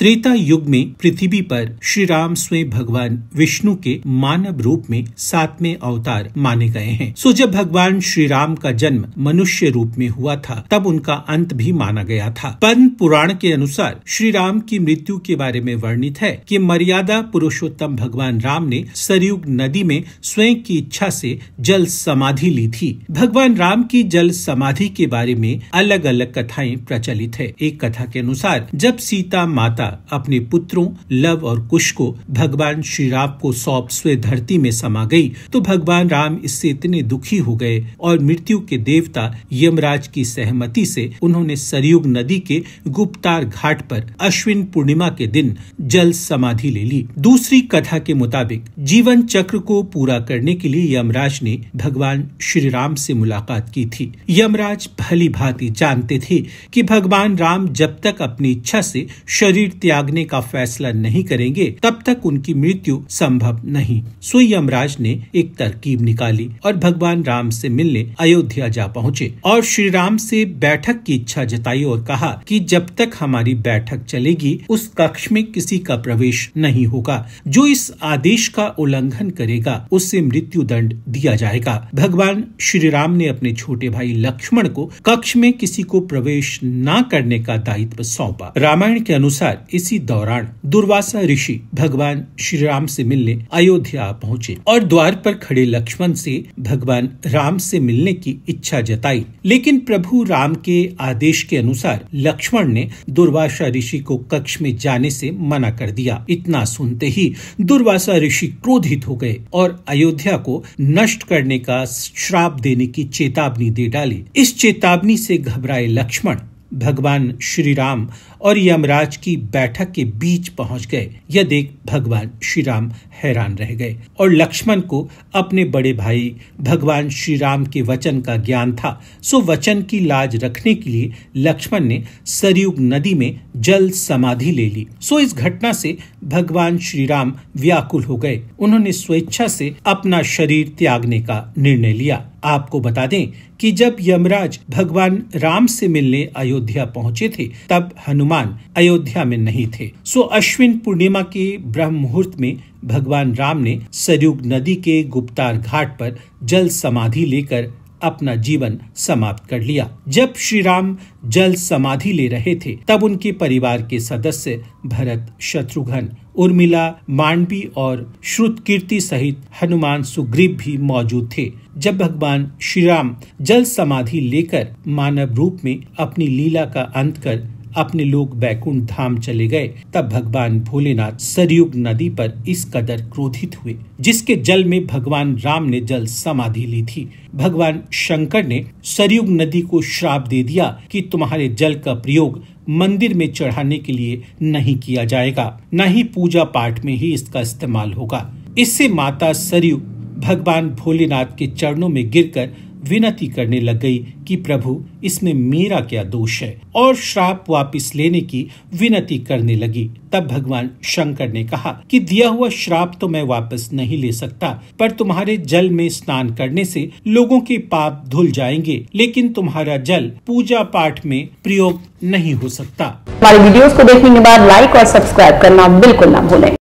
त्रेता युग में पृथ्वी पर श्री राम स्वयं भगवान विष्णु के मानव रूप में 7वें अवतार माने गए हैं। सो जब भगवान श्री राम का जन्म मनुष्य रूप में हुआ था तब उनका अंत भी माना गया था। पद्म पुराण के अनुसार श्री राम की मृत्यु के बारे में वर्णित है कि मर्यादा पुरुषोत्तम भगवान राम ने सरयुग नदी में स्वयं की इच्छा से जल समाधि ली थी। भगवान राम की जल समाधि के बारे में अलग अलग कथाएं प्रचलित है। एक कथा के अनुसार जब सीता माता अपने पुत्रों लव और कुश को भगवान श्री राम को सौंप स्वयं धरती में समा गई तो भगवान राम इससे इतने दुखी हो गए और मृत्यु के देवता यमराज की सहमति से उन्होंने सरयुग नदी के गुप्तार घाट पर अश्विन पूर्णिमा के दिन जल समाधि ले ली। दूसरी कथा के मुताबिक जीवन चक्र को पूरा करने के लिए यमराज ने भगवान श्री राम से मुलाकात की थी। यमराज भली भांति जानते थे कि भगवान राम जब तक अपनी इच्छा से शरीर त्यागने का फैसला नहीं करेंगे तब तक उनकी मृत्यु संभव नहीं। सो यमराज ने एक तरकीब निकाली और भगवान राम से मिलने अयोध्या जा पहुँचे और श्री राम से बैठक की इच्छा जताई और कहा कि जब तक हमारी बैठक चलेगी उस कक्ष में किसी का प्रवेश नहीं होगा। जो इस आदेश का उल्लंघन करेगा उससे मृत्यु दंड दिया जाएगा। भगवान श्री राम ने अपने छोटे भाई लक्ष्मण को कक्ष में किसी को प्रवेश न करने का दायित्व सौंपा। रामायण के अनुसार इसी दौरान दुर्वासा ऋषि भगवान श्री राम से मिलने अयोध्या पहुँचे और द्वार पर खड़े लक्ष्मण से भगवान राम से मिलने की इच्छा जताई, लेकिन प्रभु राम के आदेश के अनुसार लक्ष्मण ने दुर्वासा ऋषि को कक्ष में जाने से मना कर दिया। इतना सुनते ही दुर्वासा ऋषि क्रोधित हो गए और अयोध्या को नष्ट करने का श्राप देने की चेतावनी दे डाली। इस चेतावनी से घबराए लक्ष्मण भगवान श्री राम और यमराज की बैठक के बीच पहुंच गए। यह देख भगवान श्री राम हैरान रह गए और लक्ष्मण को अपने बड़े भाई भगवान श्री राम के वचन का ज्ञान था। सो वचन की लाज रखने के लिए लक्ष्मण ने सरयुग नदी में जल समाधि ले ली। सो इस घटना से भगवान श्री राम व्याकुल हो गए। उन्होंने स्वेच्छा से अपना शरीर त्यागने का निर्णय लिया। आपको बता दें कि जब यमराज भगवान राम से मिलने अयोध्या पहुंचे थे तब हनुमान अयोध्या में नहीं थे। सो अश्विन पूर्णिमा के ब्रह्म मुहूर्त में भगवान राम ने सरयुग नदी के गुप्तार घाट पर जल समाधि लेकर अपना जीवन समाप्त कर लिया। जब श्री राम जल समाधि ले रहे थे तब उनके परिवार के सदस्य भरत, शत्रुघ्न, उर्मिला, मांडवी और श्रुतकीर्ति सहित हनुमान, सुग्रीव भी मौजूद थे। जब भगवान श्री राम जल समाधि लेकर मानव रूप में अपनी लीला का अंत कर अपने लोग बैकुंठ धाम चले गए तब भगवान भोलेनाथ सरयुग नदी पर इस कदर क्रोधित हुए जिसके जल में भगवान राम ने जल समाधि ली थी। भगवान शंकर ने सरयुग नदी को श्राप दे दिया कि तुम्हारे जल का प्रयोग मंदिर में चढ़ाने के लिए नहीं किया जाएगा, न ही पूजा पाठ में ही इसका इस्तेमाल होगा। इससे माता सरयू भगवान भोलेनाथ के चरणों में गिरकर विनती करने लग गई कि प्रभु इसमें मेरा क्या दोष है और श्राप वापस लेने की विनती करने लगी। तब भगवान शंकर ने कहा कि दिया हुआ श्राप तो मैं वापस नहीं ले सकता, पर तुम्हारे जल में स्नान करने से लोगों के पाप धुल जाएंगे, लेकिन तुम्हारा जल पूजा पाठ में प्रयोग नहीं हो सकता। हमारे वीडियोस को देखने के बाद लाइक और सब्सक्राइब करना बिल्कुल ना भूलें।